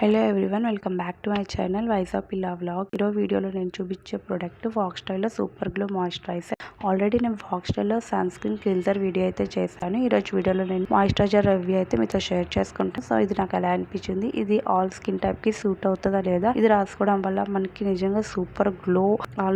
Hello everyone, welcome back to my channel వైజా పిల్లా vlog. ఈరోజు వీడియోలో నేను చూపించే ప్రోడక్ట్ ఫాక్స్టైల్లో సూపర్ గ్లో మాయిశ్చరైజర్. ఆల్రెడీ నేను ఫాక్స్టైల్లో సన్ స్క్రీన్ క్లీన్జర్ వీడియో అయితే చేశాను. ఈరోజు వీడియోలో నేను మాయిశ్చరైజర్ రివ్యూ అయితే మీతో షేర్ చేసుకుంటాను. సో ఇది నాకు ఎలా అనిపించింది, ఇది ఆల్ స్కిన్ టైప్కి సూట్ అవుతుందా లేదా, ఇది రాసుకోవడం వల్ల మనకి నిజంగా సూపర్ గ్లో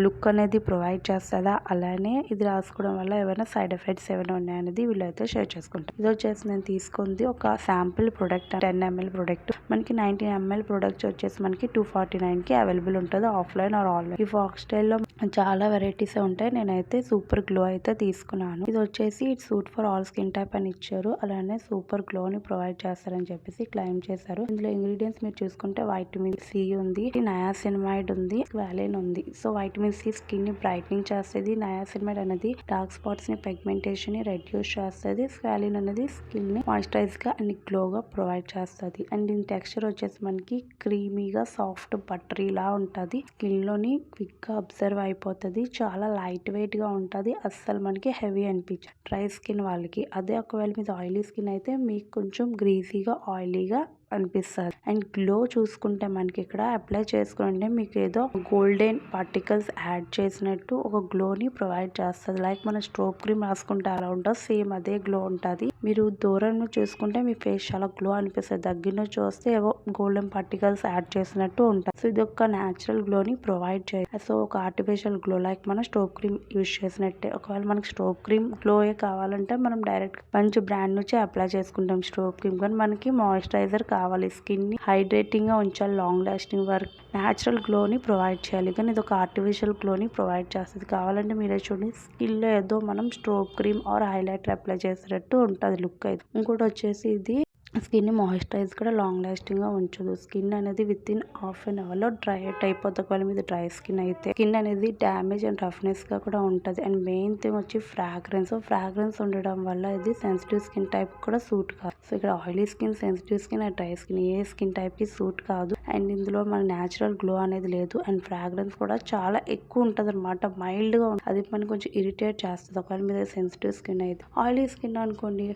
లుక్ అనేది ప్రొవైడ్ చేస్తుందా, అలానే ఇది రాసుకోవడం వల్ల ఏమైనా సైడ్ ఎఫెక్ట్స్ ఏమైనా ఉన్నాయనేది వీళ్ళైతే షేర్ చేసుకుంటాను. ఇది వచ్చేసి నేను తీసుకుంది ఒక శాంపిల్ ప్రొడక్ట్, 10 ml ప్రొడక్ట్. మనకి 19 ml ప్రొడక్ట్స్ వచ్చేసి మనకి 249కి అవైలబుల్ ఉంటుంది, ఆఫ్లైన్ ఆర్ ఆన్లైన్. ఈ ఫాక్స్టైల్లో చాలా వెరైటీస్ ఉంటాయి. నేనైతే సూపర్ గ్లో అయితే తీసుకున్నాను. ఇది వచ్చేసి it suit for all skin type అని ఇచ్చారు, అలానే సూపర్ గ్లోని ప్రొవైడ్ చేస్తారని చెప్పేసి క్లెయిమ్ చేశారు. ఇందులో ఇంగ్రీడియంట్స్ మీరు చూసుకుంటే వైటమిన్ సి ఉంది, నయాసినమైడ్ ఉంది, స్క్వాలిన్ ఉంది. సో వైటమిన్ సి స్కిన్ ని బ్రైట్నింగ్ చేస్తుంది, నయాసినమైడ్ అనేది డార్క్ స్పాట్స్ ని పిగ్మెంటేషన్ ని రెడ్యూస్ చేస్తుంది, స్క్వాలిన్ అనేది స్కిన్ ని మాయిశ్చరైజ్ గా అండ్ గ్లో గా ప్రొవైడ్ చేస్తుంది. అండ్ దీని టెక్స్చర్ వచ్చేసి మనకి క్రీమీగా సాఫ్ట్ బటరీ లా ఉంటది, స్కిన్ లోని క్విక్ గా అబ్జర్వ్ అయిపోతుంది, చాలా లైట్ వెయిట్ గా ఉంటది, అస్సలు మనకి హెవీ అనిపించదు డ్రై స్కిన్ వాళ్ళకి. అదే ఒకవేళ మీద ఆయిలీ స్కిన్ అయితే మీకు కొంచెం గ్రీజీగా ఆయిలీగా అనిపిస్తుంది. అండ్ గ్లో చూసుకుంటే మనకి ఇక్కడ అప్లై చేసుకుంటే మీకు ఏదో గోల్డెన్ పార్టికల్స్ యాడ్ చేసినట్టు ఒక గ్లోని ప్రొవైడ్ చేస్తుంది. లైక్ మన స్ట్రోక్ క్రీమ్ రాసుకుంటే అలా ఉంటుంది, సేమ్ అదే గ్లో ఉంటుంది. మీరు దూరం చూసుకుంటే మీ ఫేస్ చాలా గ్లో అనిపిస్తుంది, దగ్గర నుంచి చూస్తే ఏవో గోల్డెన్ పార్టికల్స్ యాడ్ చేసినట్టు ఉంటుంది. సో ఇది ఒక న్యాచురల్ గ్లోని ప్రొవైడ్ చేయాలి. సో ఒక ఆర్టిఫిషియల్ గ్లో లైక్ మన స్ట్రోక్ క్రీమ్ యూజ్ చేసినట్టే. ఒకవేళ మనకి స్ట్రోక్ క్రీమ్ గ్లోయే కావాలంటే మనం డైరెక్ట్ మంచి బ్రాండ్ నుంచి అప్లై చేసుకుంటాం స్ట్రోక్ క్రీమ్, కానీ మనకి మాయిశ్చరైజర్ కావాలి, స్కిన్ ని హైడ్రేటింగ్ గా ఉంచాలి, long lasting work natural glow ని ప్రొవైడ్ చేయాలి. కానీ ఇది ఒక ఆర్టిఫిషియల్ గ్లో ని ప్రొవైడ్ చేస్తుంది. కావాలంటే మీరే చూడండి, స్కిన్ లో ఏదో మనం strobe cream or highlighter apply చేసినట్టు ఉంటుంది లుక్ అయితే. ఇంకోటి వచ్చేసి ఇది స్కిన్ ని మాయిశ్చరైజ్ కూడా లాంగ్ లాస్టింగ్ గా ఉంచదు. స్కిన్ అనేది within half an hour లో డ్రై అవుట్ అయిపోతుంది. ఒకవేళ మీద డ్రై స్కిన్ అయితే స్కిన్ అనేది డ్యామేజ్ అండ్ రఫ్నెస్ గా కూడా ఉంటది. అండ్ మెయిన్ థింగ్ వచ్చి ఫ్రాగ్రెన్స్ ఉండడం వల్ల ఇది సెన్సిటివ్ స్కిన్ టైప్ కూడా సూట్ కాదు. సో ఇక్కడ oily skin, sensitive skin and dry skin ఏ స్కిన్ టైప్ కి సూట్ కాదు. అండ్ ఇందులో మన న్యాచురల్ గ్లో అనేది లేదు. అండ్ ఫ్రాగ్రెన్స్ కూడా చాలా ఎక్కువ ఉంటది అనమాట, మైల్డ్ గా ఉంటుంది. అది మనకి కొంచెం ఇరిటేట్ చేస్తుంది ఒకవేళ మీద సెన్సిటివ్ స్కిన్ అయితే. ఆయిలీ స్కిన్ అనుకోండి,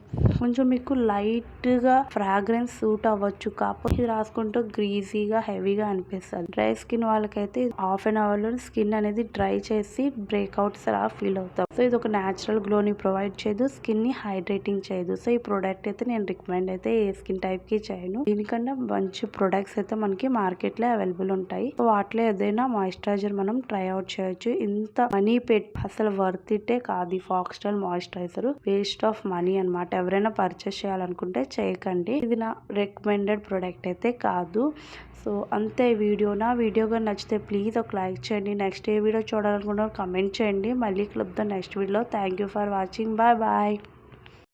కొంచెం మీకు లైట్ గా ఫ్రాగ్రెన్స్ సూట్ అవ్వచ్చు, కాకపోతే ఇది రాసుకుంటూ గ్రీజీగా హెవీగా అనిపిస్తుంది. డ్రై స్కిన్ వాళ్ళకైతే హాఫ్ అన్ అవర్ లో స్కిన్ అనేది డ్రై చేసి బ్రేక్అవుట్స్ లా ఫీల్ అవుతాం. సో ఇది ఒక న్యాచురల్ గ్లో ని ప్రొవైడ్ చేయదు, స్కిన్ ని హైడ్రేటింగ్ చేయదు. సో ఈ ప్రోడక్ట్ అయితే నేను రికమెండ్ అయితే ఏ స్కిన్ టైప్ కి చేయను. దీనికన్నా మంచి ప్రొడక్ట్స్ అయితే మనకి మార్కెట్ లో అవైలబుల్ ఉంటాయి. సో వాటిలో ఏదైనా మాయిశ్చరైజర్ మనం ట్రై అవుట్ చేయొచ్చు. ఇంత మనీ పెట్టి అసలు వర్త్ ఇటే కాదు ఈ foxtail moisturiser, waste of money అనమాట. ఎవరైనా పర్చేస్ చేయాలనుకుంటే చేయకండి, ఇది నా రికమెండెడ్ ప్రోడక్ట్ అయితే కాదు. సో అంతే నా వీడియో కానీ నచ్చితే ప్లీజ్ ఒక లైక్ చేయండి. నెక్స్ట్ ఏ వీడియో చూడాలనుకుంటున్నారో కమెంట్ చేయండి. మళ్ళీ కలుద్దాం నెక్స్ట్ వీడియోలో. Thank you for watching. Bye bye.